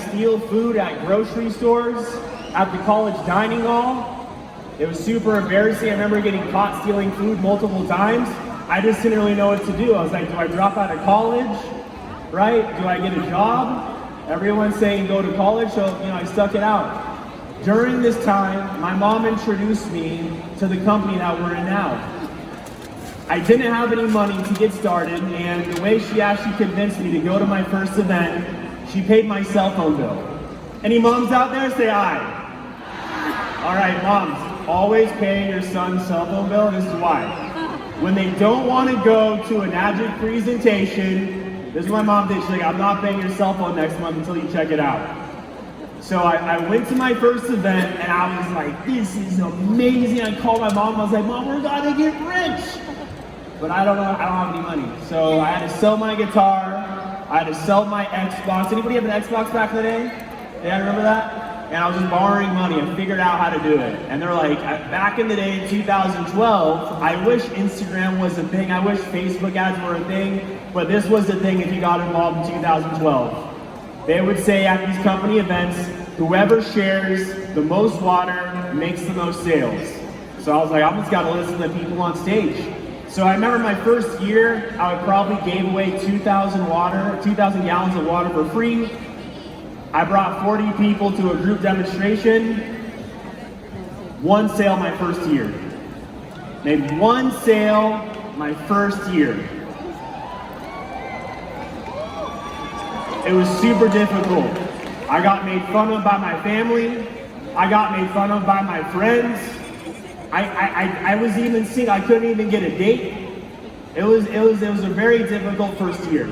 steal food at grocery stores, at the college dining hall. It was super embarrassing. I remember getting caught stealing food multiple times. I just didn't really know what to do. I was like, do I drop out of college, right? Do I get a job? Everyone's saying go to college, so I stuck it out. During this time, my mom introduced me to the company that we're in now. I didn't have any money to get started, and the way she actually convinced me to go to my first event, she paid my cell phone bill. Any moms out there? Say aye. All right, moms, always pay your son's cell phone bill. This is why. When they don't want to go to an Magic presentation, this is what my mom did. She's like, I'm not paying your cell phone next month until you check it out. So I went to my first event, and I was like, this is amazing. I called my mom. I was like, Mom, we're gonna get rich. But I don't have any money. So I had to sell my guitar. I had to sell my Xbox. Anybody have an Xbox back in the day? Yeah, remember that? And I was just borrowing money and figured out how to do it. And they're like, back in the day, in 2012, I wish Instagram was a thing. I wish Facebook ads were a thing. But this was the thing if you got involved in 2012. They would say at these company events, whoever shares the most water makes the most sales. So I was like, I'm just gotta listen to people on stage. So I remember my first year, I would probably gave away 2,000 gallons of water for free. I brought 40 people to a group demonstration. One sale my first year. Made one sale my first year. It was super difficult. I got made fun of by my family. I got made fun of by my friends. I was even single. I couldn't even get a date. It was a very difficult first year.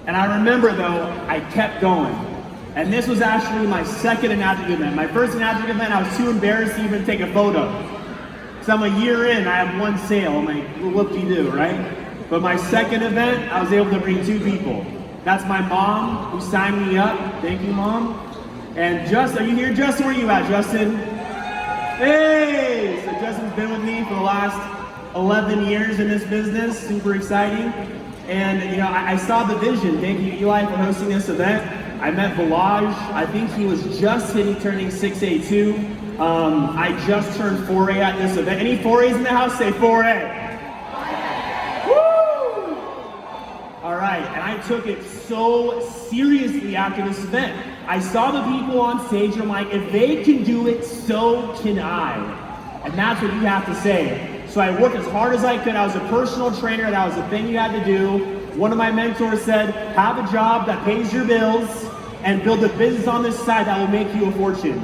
And I remember though, I kept going. And this was actually my second Enagic event. My first Enagic event, I was too embarrassed to even take a photo. So I'm a year in, I have one sale. I'm like, whoop-de-doo, right? But my second event, I was able to bring 2 people. That's my mom, who signed me up. Thank you, Mom. And Justin, are you here, Justin? Where are you at, Justin? Hey! So Justin's been with me for the last 11 years in this business. Super exciting. And I saw the vision. Thank you, Eli, for hosting this event. I met Balaj. I think he was just turning 6A2. I just turned 4A at this event. Any 4As in the house? Say 4A. Woo! All right, and I took it so seriously after this event. I saw the people on stage, and I'm like, if they can do it, so can I. And that's what you have to say. So I worked as hard as I could. I was a personal trainer. That was the thing you had to do. One of my mentors said, have a job that pays your bills and build a business on this side that will make you a fortune.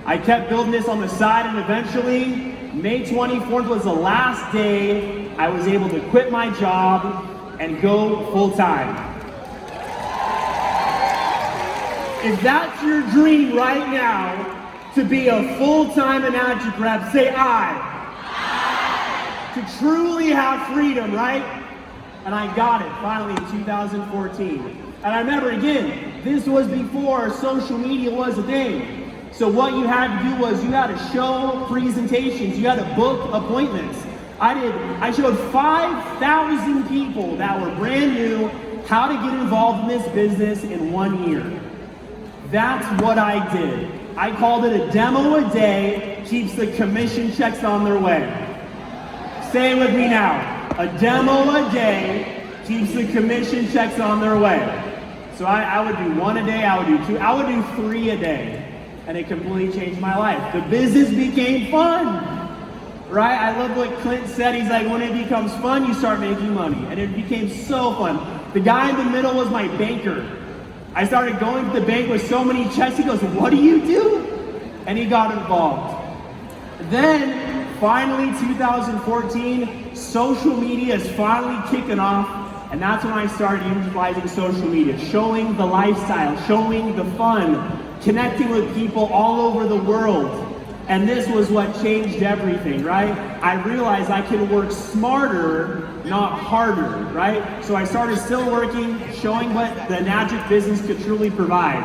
I kept building this on the side, and eventually, May 24th was the last day I was able to quit my job and go full-time. If that's your dream right now, to be a full-time Enagic rep, say aye. To truly have freedom, right? And I got it finally in 2014. And I remember again, this was before social media was a thing. So what you had to do was you had to show presentations, you had to book appointments. I showed 5,000 people that were brand new how to get involved in this business in 1 year. That's what I did. I called it a demo a day, keeps the commission checks on their way. Say it with me now. A demo a day keeps the commission checks on their way. So I would do 1 a day, I would do 2, I would do 3 a day. And it completely changed my life. The business became fun, right? I love what Clint said. He's like, when it becomes fun, you start making money. And it became so fun. The guy in the middle was my banker. I started going to the bank with so many checks. He goes, what do you do? And he got involved. Then, finally, 2014, social media is finally kicking off. And that's when I started utilizing social media, showing the lifestyle, showing the fun, connecting with people all over the world. And this was what changed everything, right? I realized I can work smarter, not harder, right? So I started still working, showing what the Enagic business could truly provide.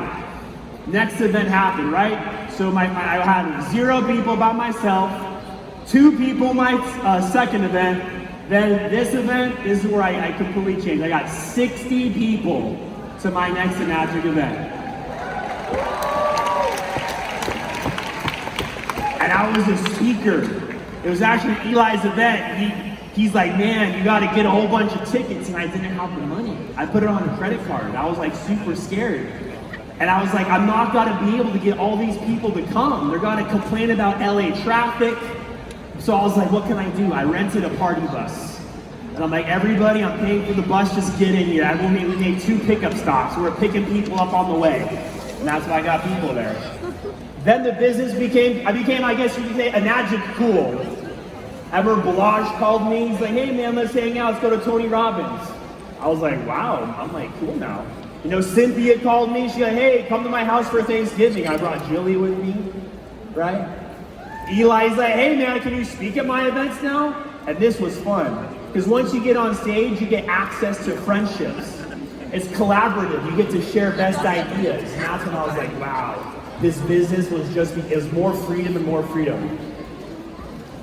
Next event happened, right? So I had 0 people by myself, 2 people my second event. Then this event is where I completely changed. I got 60 people to my next Enagic event. And I was a speaker. It was actually Eli's event. He's like, man, you gotta get a whole bunch of tickets, and I didn't have the money. I put it on a credit card. I was like super scared. And I was like, I'm not gonna be able to get all these people to come. They're gonna complain about LA traffic. So I was like, what can I do? I rented a party bus. And I'm like, everybody, I'm paying for the bus, just get in here. We made 2 pickup stops. We were picking people up on the way. And that's why I got people there. Then the business I became, I guess you could say, Enagic cool. I remember Balaj called me. He's like, hey man, let's hang out. Let's go to Tony Robbins. I was like, wow. I'm like, cool now. You know, Cynthia called me. She's like, hey, come to my house for Thanksgiving. I brought Jilly with me, right? Eli's like, hey man, can you speak at my events now? And this was fun. Because once you get on stage, you get access to friendships. It's collaborative. You get to share best ideas. And that's when I was like, wow. This business was it was more freedom and more freedom.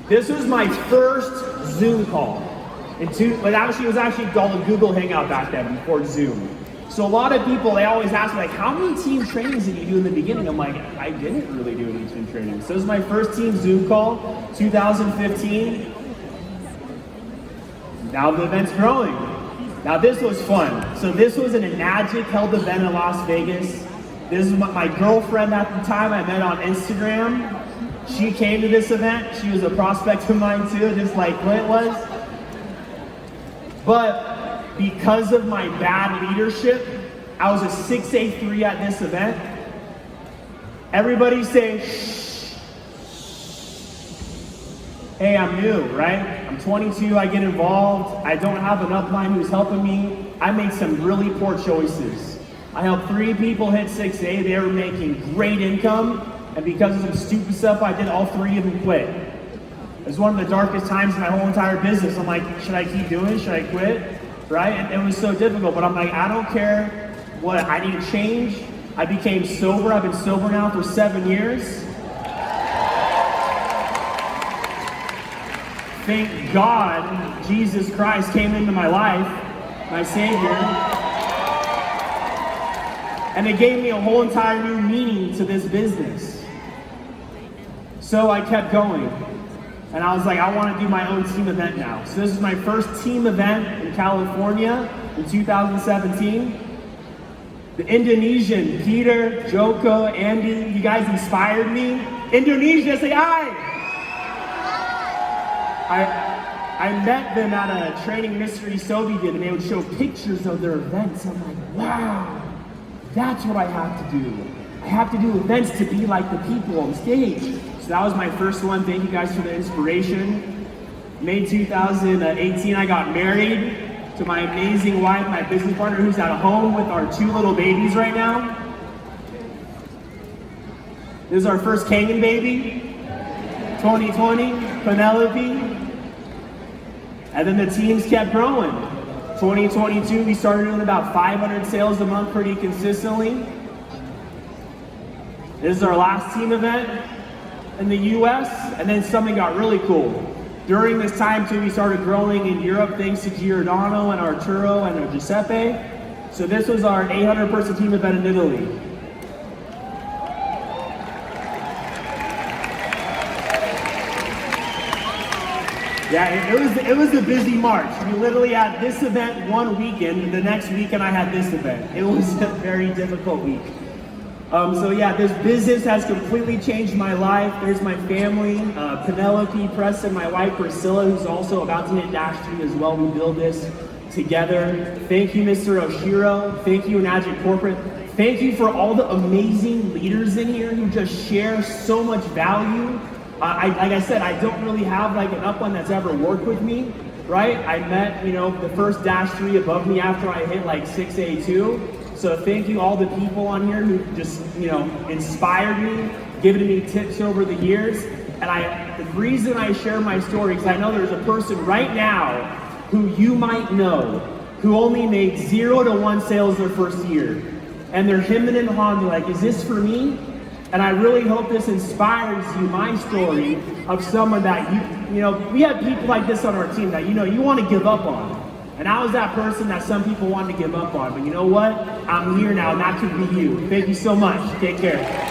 This was my first Zoom call. It was actually called a Google Hangout back then, before Zoom. So a lot of people, they always ask me, like, how many team trainings did you do in the beginning? I'm like, I didn't really do any team trainings. So this was my first team Zoom call, 2015. Now the event's growing. Now this was fun. So this was an Enagic held event in Las Vegas. This is my girlfriend at the time I met on Instagram. She came to this event. She was a prospect of mine too, just like Clint was. But because of my bad leadership, I was a 6A3 at this event. Everybody say, shh. Hey, I'm new, right? I'm 22, I get involved. I don't have an upline who's helping me. I made some really poor choices. I helped 3 people hit 6A. They were making great income. And because of some stupid stuff I did, all 3 of them quit. It was one of the darkest times in my whole entire business. I'm like, should I keep doing it? Should I quit? Right? And it was so difficult, but I'm like, I don't care what, I need to change. I became sober. I've been sober now for 7 years. Thank God Jesus Christ came into my life, my Savior. And it gave me a whole entire new meaning to this business. So I kept going. And I was like, I want to do my own team event now. So this is my first team event in California in 2017. The Indonesian, Peter, Joko, Andy, you guys inspired me. Indonesia, say aye. I met them at a training Mr. Isobi did, and they would show pictures of their events. I'm like, wow. That's what I have to do. I have to do events to be like the people on stage. So that was my first one. Thank you guys for the inspiration. May 2018, I got married to my amazing wife, my business partner, who's at home with our 2 little babies right now. This is our first Kangen baby, 2020, Penelope. And then the teams kept growing. 2022, we started doing about 500 sales a month pretty consistently. This is our last team event in the US, and then something got really cool. During this time too, we started growing in Europe thanks to Giordano and Arturo and Giuseppe. So this was our 800 person team event in Italy. Yeah, it was a busy March. We literally had this event one weekend, and the next weekend I had this event. It was a very difficult week. So yeah, this business has completely changed my life. There's my family, Penelope, Preston, my wife Priscilla, who's also about to hit -3 as well. We build this together. Thank you, Mr. Oshiro. Thank you, Enagic Corporate. Thank you for all the amazing leaders in here who just share so much value. Like I said, I don't really have like an upline that's ever worked with me, right? I met, the first -3 above me after I hit like 6A2. So thank you all the people on here who just, inspired me, given me tips over the years. And the reason I share my story, because I know there's a person right now who you might know, who only made 0 to 1 sales their first year. And they're hemming and hawing, like, is this for me? And I really hope this inspires you, my story of someone that we have people like this on our team that you want to give up on. And I was that person that some people wanted to give up on. But you know what? I'm here now, and that could be you. Thank you so much. Take care.